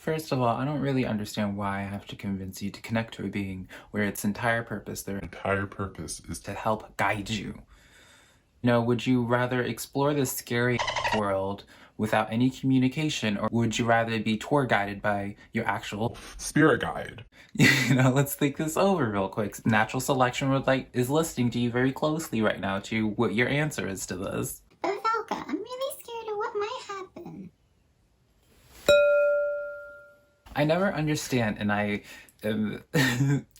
First of all, I don't really understand why I have to convince you to connect to a being where its entire purpose, their entire purpose, is to help guide you. Would you rather explore this scary world without any communication, or would you rather be tour guided by your actual spirit guide? Let's think this over real quick. Natural selection is listening to you very closely right now to what your answer is to this. But Valka, I'm really scared of what might happen. I never understand, and I am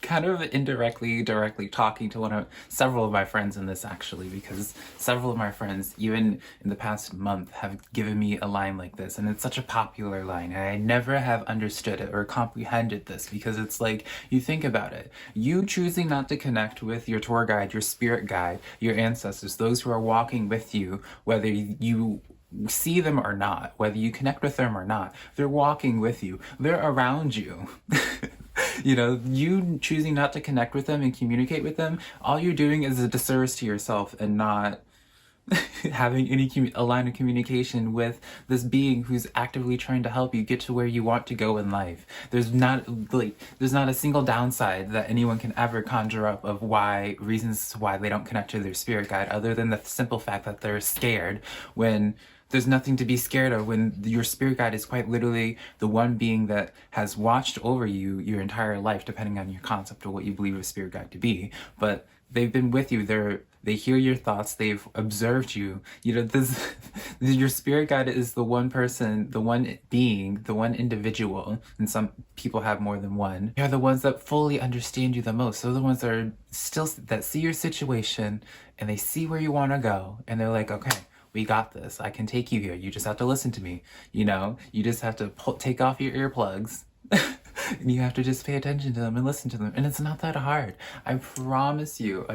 kind of directly talking to several of my friends in this, actually, because several of my friends, even in the past month, have given me a line like this, and it's such a popular line, and I never have understood it or comprehended this, because it's like, you think about it, you choosing not to connect with your tour guide, your spirit guide, your ancestors, those who are walking with you, whether you see them or not, whether you connect with them or not, they're walking with you, they're around you. You choosing not to connect with them and communicate with them, all you're doing is a disservice to yourself and not having a line of communication with this being who's actively trying to help you get to where you want to go in life. There's not a single downside that anyone can ever conjure up of reasons why they don't connect to their spirit guide, other than the simple fact that they're scared, when there's nothing to be scared of, when your spirit guide is quite literally the one being that has watched over you your entire life, depending on your concept of what you believe a spirit guide to be. But they've been with you. They hear your thoughts. They've observed you. Your spirit guide is the one person, the one being, the one individual, and some people have more than one. They're the ones that fully understand you the most. They're the ones that see your situation, and they see where you want to go, and they're like, okay, we got this. I can take you here. You just have to listen to me. You just have to take off your earplugs and you have to just pay attention to them and listen to them. And it's not that hard. I promise you.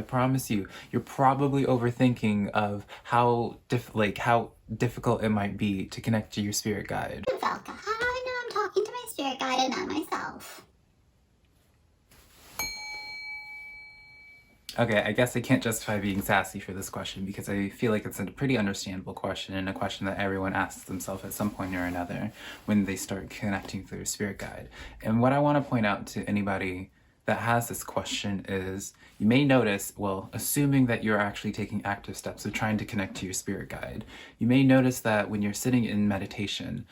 You're probably overthinking of how difficult it might be to connect to your spirit guide. Valka, how do I know I'm talking to my spirit guide and not myself? Okay, I guess I can't justify being sassy for this question, because I feel like it's a pretty understandable question, and a question that everyone asks themselves at some point or another when they start connecting to their spirit guide. And what I want to point out to anybody that has this question is, you may notice, well, assuming that you're actually taking active steps of trying to connect to your spirit guide, you may notice that when you're sitting in meditation,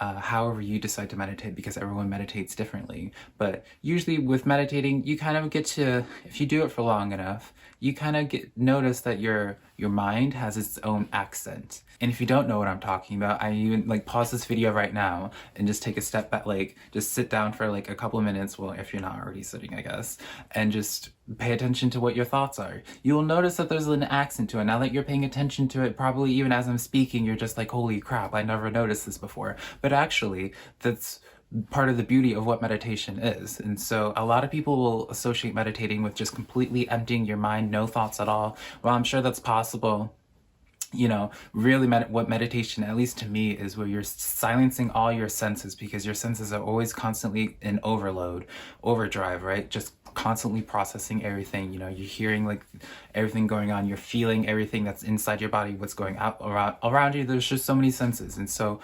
however you decide to meditate, because everyone meditates differently. But usually with meditating, you kind of get to, if you do it for long enough, you kind of notice that your mind has its own accent. And if you don't know what I'm talking about, I even pause this video right now and just take a step back, just sit down for a couple of minutes, well, if you're not already sitting, I guess, and just pay attention to what your thoughts are. You will notice that there's an accent to it. Now that you're paying attention to it, probably even as I'm speaking, you're just like, holy crap, I never noticed this before. But actually, that's part of the beauty of what meditation is. And so a lot of people will associate meditating with just completely emptying your mind, no thoughts at all. Well, I'm sure that's possible. Really what meditation, at least to me, is where you're silencing all your senses, because your senses are always constantly in overdrive, right? Just constantly processing everything. You're hearing everything going on, you're feeling everything that's inside your body, what's going out around you. There's just so many senses. And so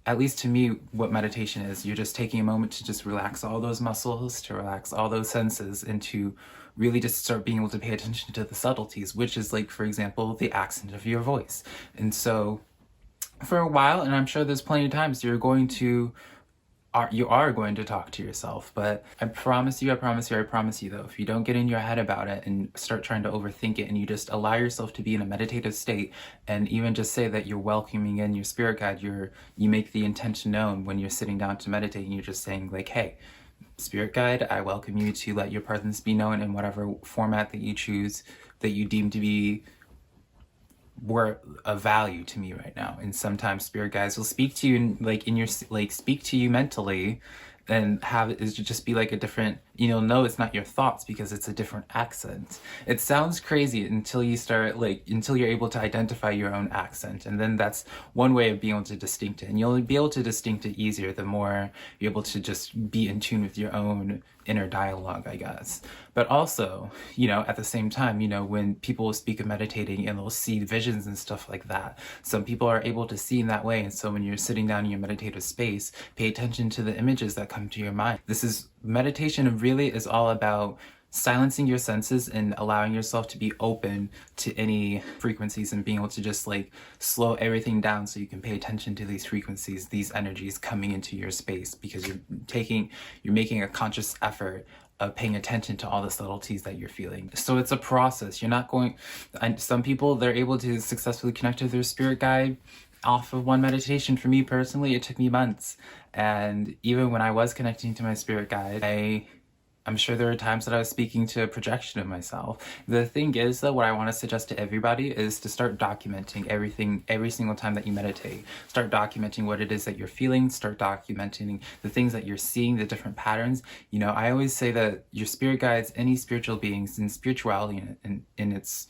at least to me, what meditation is, you're just taking a moment to just relax all those muscles, to relax all those senses, and to really just start being able to pay attention to the subtleties, which is for example, the accent of your voice. And so for a while, and I'm sure there's plenty of times you are going to talk to yourself, but I promise you though, if you don't get in your head about it and start trying to overthink it, and you just allow yourself to be in a meditative state, and even just say that you're welcoming in your spirit guide, you make the intention known when you're sitting down to meditate, and you're just saying hey, spirit guide, I welcome you to let your presence be known in whatever format that you choose, that you deem to be of value to me right now. And sometimes spirit guides will speak to you speak to you mentally, and have it just be a different You'll know it's not your thoughts because it's a different accent. It sounds crazy until you start, until you're able to identify your own accent. And then that's one way of being able to distinct it. And you'll be able to distinct it easier the more you're able to just be in tune with your own inner dialogue, I guess. But also, at the same time, when people speak of meditating and they'll see visions and stuff like that, some people are able to see in that way. And so when you're sitting down in your meditative space, pay attention to the images that come to your mind. Meditation really is all about silencing your senses and allowing yourself to be open to any frequencies and being able to just slow everything down so you can pay attention to these frequencies, these energies coming into your space, because you're making a conscious effort of paying attention to all the subtleties that you're feeling. So it's a process. Some people, they're able to successfully connect to their spirit guide off of one meditation. For me personally, it took me months. And even when I was connecting to my spirit guide, I'm sure there were times that I was speaking to a projection of myself. The thing is, though, what I want to suggest to everybody is to start documenting everything every single time that you meditate. Start documenting what it is that you're feeling. Start documenting the things that you're seeing, the different patterns. I always say that your spirit guides, any spiritual beings, and spirituality in its,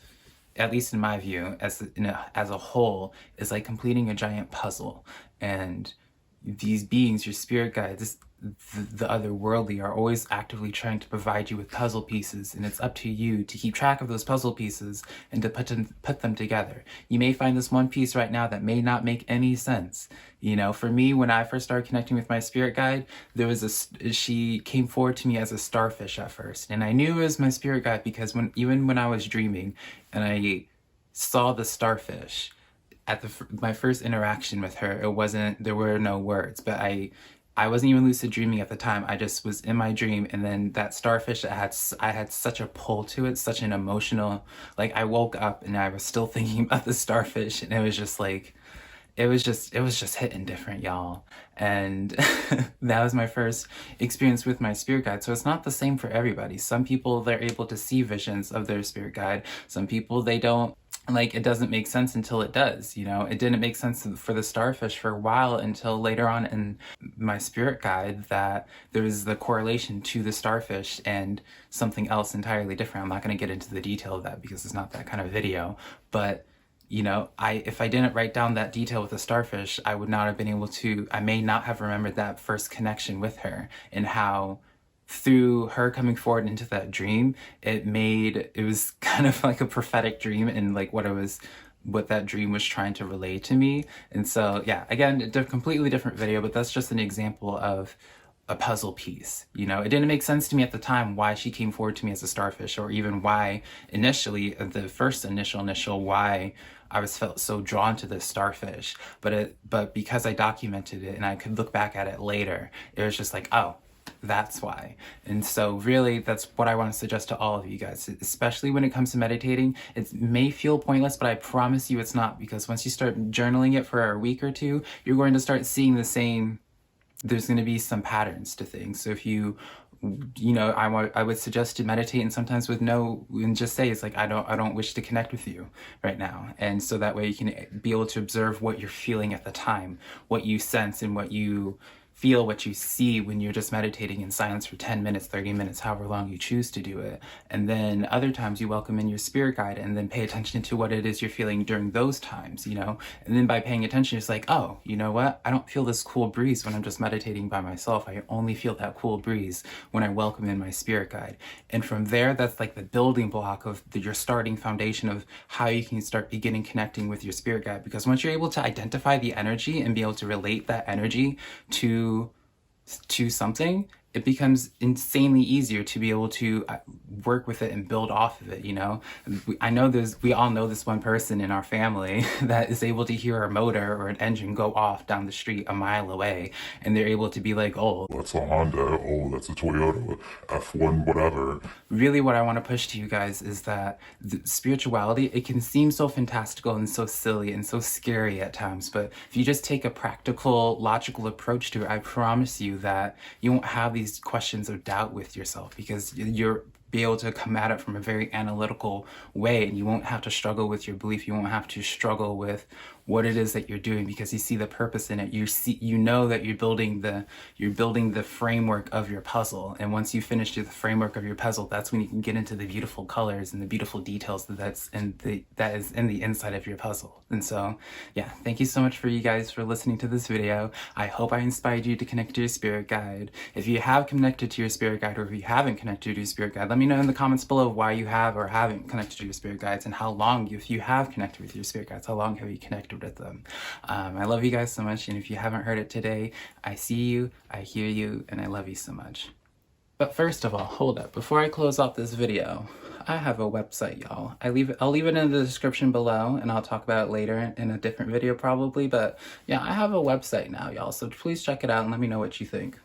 at least in my view, as a whole, is like completing a giant puzzle. And these beings, your spirit guides, the otherworldly, are always actively trying to provide you with puzzle pieces, and it's up to you to keep track of those puzzle pieces and to put them together. You may find this one piece right now that may not make any sense. For me, when I first started connecting with my spirit guide, she came forward to me as a starfish at first, and I knew it was my spirit guide because even when I was dreaming and I saw the starfish at my first interaction with her, there were no words, but I wasn't even lucid dreaming at the time. I just was in my dream, and then that starfish, I had such a pull to it, such an emotional, I woke up and I was still thinking about the starfish, and it was just hitting different, y'all. And that was my first experience with my spirit guide. So it's not the same for everybody. Some people, they're able to see visions of their spirit guide. Some people, they don't. It doesn't make sense until it does. It didn't make sense for the starfish for a while until later on in my spirit guide that there was the correlation to the starfish and something else entirely different. I'm not going to get into the detail of that because it's not that kind of video. But, if I didn't write down that detail with the starfish, I would not have been able to, I may not have remembered that first connection with her and how through her coming forward into that dream, it was kind of like a prophetic dream and what that dream was trying to relay to me. And so, yeah, again, a completely different video, but that's just an example of a puzzle piece. It didn't make sense to me at the time why she came forward to me as a starfish, or even why initially, the first initial why I felt so drawn to this starfish. But because I documented it and I could look back at it later, it was just oh, that's why. And so really, that's what I want to suggest to all of you guys, especially when it comes to meditating. It may feel pointless, but I promise you it's not, because once you start journaling it for a week or two, you're going to start seeing there's going to be some patterns to things. So if I would suggest to meditate and sometimes and just say, it's I don't wish to connect with you right now. And so that way you can be able to observe what you're feeling at the time, what you sense and what you feel, what you see when you're just meditating in silence for 10 minutes, 30 minutes, however long you choose to do it. And then other times you welcome in your spirit guide and then pay attention to what it is you're feeling during those times, And then by paying attention, it's oh, you know what? I don't feel this cool breeze when I'm just meditating by myself. I only feel that cool breeze when I welcome in my spirit guide. And from there, that's the building block of your starting foundation of how you can start beginning connecting with your spirit guide. Because once you're able to identify the energy and be able to relate that energy to something, it becomes insanely easier to be able to work with it and build off of it, I know we all know this one person in our family that is able to hear a motor or an engine go off down the street a mile away, and they're able to be oh, that's a Honda, oh, that's a Toyota, F1, whatever. Really what I want to push to you guys is that the spirituality, it can seem so fantastical and so silly and so scary at times, but if you just take a practical, logical approach to it, I promise you that you won't have these questions of doubt with yourself, because you're be able to come at it from a very analytical way, and you won't have to struggle with your belief. You won't have to struggle with what it is that you're doing, because you see the purpose in it. You know that you're building the framework of your puzzle, and once you finish the framework of your puzzle, that's when you can get into the beautiful colors and the beautiful details that is in the inside of your puzzle. And so yeah, thank you so much for you guys for listening to this video. I hope I inspired you to connect to your spirit guide. If you have connected to your spirit guide, or if you haven't connected to your spirit guide, let me know in the comments below why you have or haven't connected to your spirit guides, and how long, if you have connected with your spirit guides, how long have you connected with them. I love you guys so much, and if you haven't heard it today, I see you, I hear you, and I love you so much. But first of all, hold up, before I close off this video, I have a website, y'all. I'll leave it in the description below, and I'll talk about it later in a different video probably, but yeah, I have a website now, y'all, so please check it out and let me know what you think.